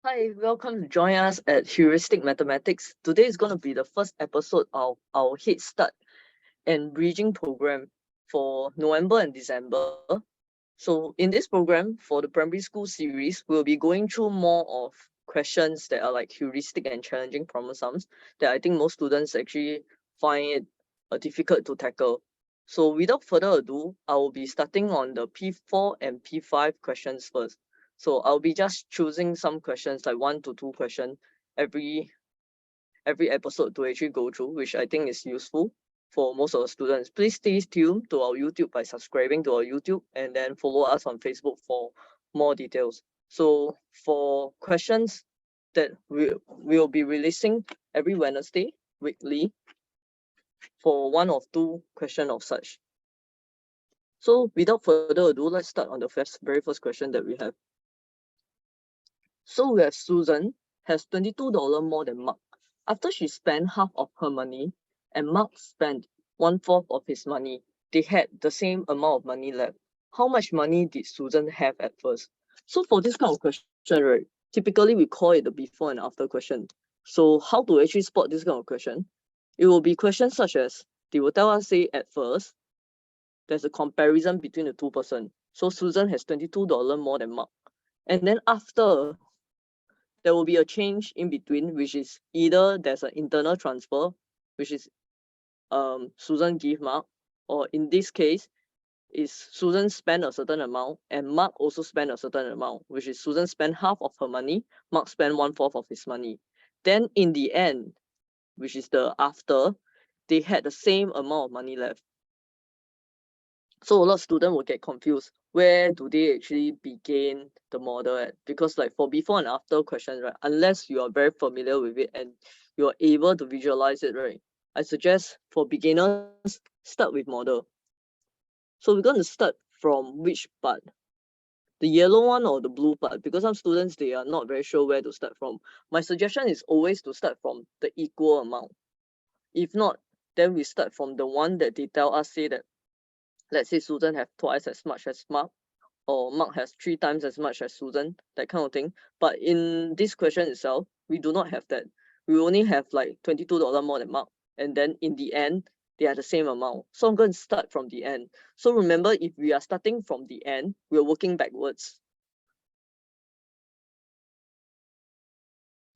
Hi, welcome to join us at Heuristic Mathematics. Today is going to be the first episode of our Headstart and Bridging program for November and December. So in this program, for the primary school series, we'll be going through more of questions that are like heuristic and challenging problem sums that I think most students actually find it difficult to tackle. So without further ado, I will be starting on the P4 and P5 questions first. So I'll be just choosing some questions, like 1 to 2 questions every episode to actually go through, which I think is useful for most of the students. Please stay tuned to our YouTube by subscribing to our YouTube and then follow us on Facebook for more details. So for questions that we'll be releasing every Wednesday weekly for 1 or 2 questions of such. So without further ado, let's start on the very first question that we have. So we have Susan has $22 more than Mark. After she spent half of her money and Mark spent 1/4 of his money, they had the same amount of money left. How much money did Susan have at first? So for this kind of question, right, typically we call it the before and after question. So how to actually spot this kind of question? It will be questions such as, they will tell us, say, at first, there's a comparison between the two persons. So Susan has $22 more than Mark. And then after, there will be a change in between, which is either there's an internal transfer, which is Susan give Mark, or in this case, is Susan spend a certain amount and Mark also spend a certain amount, which is Susan spend half of her money, Mark spend 1/4 of his money. Then in the end, which is the after, they had the same amount of money left. So a lot of students will get confused. Where do they actually begin the model at? Because like for before and after questions, right, unless you are very familiar with it and you are able to visualize it, right, I suggest for beginners, start with model. So we're going to start from which part? The yellow one or the blue part? Because some students, they are not very sure where to start from. My suggestion is always to start from the equal amount. If not, then we start from the one that they tell us, say that, let's say Susan have twice as much as Mark, or Mark has 3 times as much as Susan, that kind of thing. But in this question itself, we do not have that. We only have like $22 more than Mark. And then in the end, they are the same amount. So I'm going to start from the end. So remember, if we are starting from the end, we're working backwards.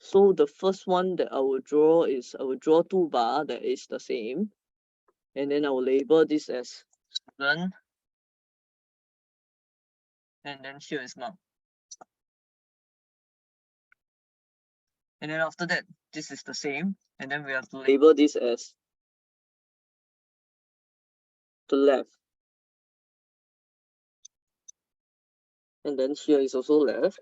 So the first one that I will draw is, I will draw 2 bars that is the same. And then I will label this as Susan. And then here is Mark. And then after that, this is the same. And then we have to label this as the left. And then here is also left.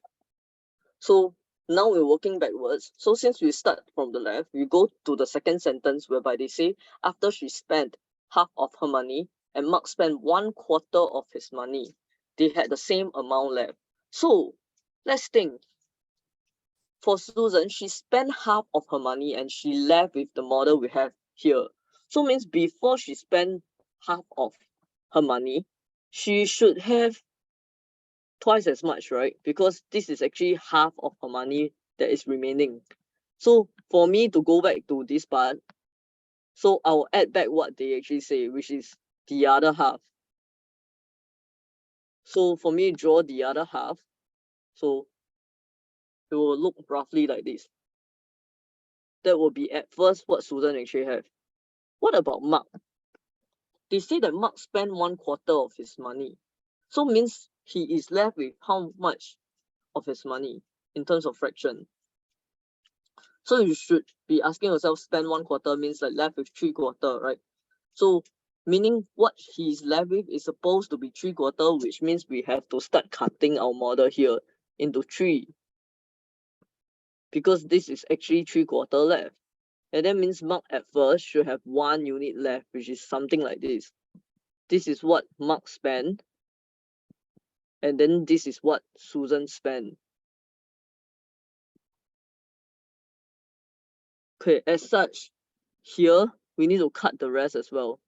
So now we're working backwards. So since we start from the left, we go to the second sentence whereby they say, after she spent half of her money and Mark spent 1/4 of his money, they had the same amount left. So let's think. For Susan, she spent half of her money and she left with the model we have here. So means before she spent half of her money, she should have twice as much, right? Because this is actually half of her money that is remaining. So for me to go back to this part, so I'll add back what they actually say, which is the other half. So for me, draw the other half. So it will look roughly like this. That will be at first what Susan actually have. What about Mark? They say that Mark spent 1/4 of his money. So means he is left with how much of his money in terms of fraction? So you should be asking yourself, spend 1/4 means like left with 3/4, right? So meaning what he's left with is supposed to be 3/4, which means we have to start cutting our model here into 3. Because this is actually 3/4 left. And that means Mark at first should have 1 unit left, which is something like this. This is what Mark spent. And then this is what Susan spent. Okay, as such, here we need to cut the rest as well.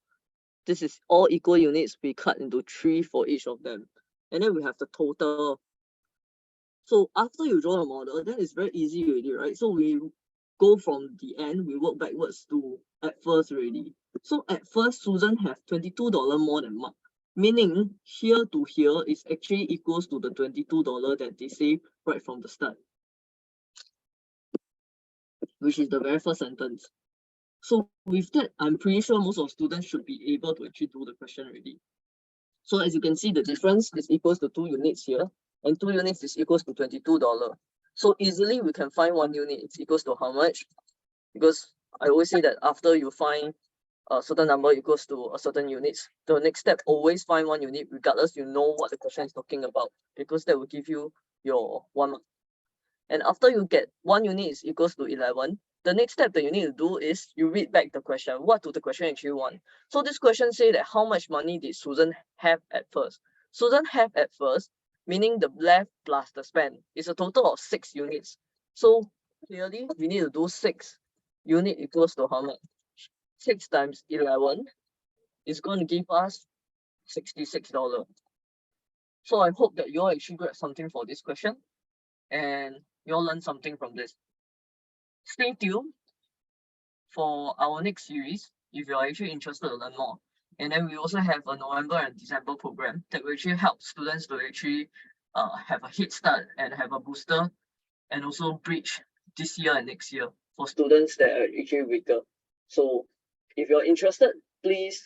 This is all equal units, we cut into 3 for each of them. And then we have the total. So after you draw a model, then it's very easy already, right? So we go from the end, we work backwards to at first already. So at first, Susan have $22 more than Mark, meaning here to here is actually equals to the $22 that they saved right from the start, which is the very first sentence. So with that, I'm pretty sure most of students should be able to actually do the question already. So as you can see, the difference is equals to 2 units here, and 2 units is equals to $22. So easily we can find 1 unit is equals to how much? Because I always say that after you find a certain number equals to a certain units, the next step, always find 1 unit regardless you know what the question is talking about, because that will give you your 1 mark. And after you get 1 unit is equals to 11, the next step that you need to do is you read back the question. What do the question actually want? So this question say that how much money did Susan have at first? Susan have at first, meaning the left plus the spend, is a total of 6 units. So clearly we need to do 6 unit equals to how much? 6 times 11 is going to give us $66. So I hope that you all actually grab something for this question and you all learn something from this. Stay tuned for our next series if you're actually interested to learn more. And then we also have a November and December program that will actually help students to actually have a head start and have a booster and also bridge this year and next year for students that are actually weaker. So if you're interested, please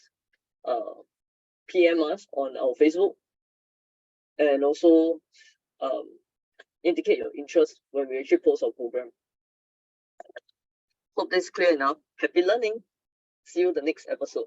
PM us on our Facebook and also indicate your interest when we actually post our program. Hope this is clear enough. Happy learning. See you the next episode.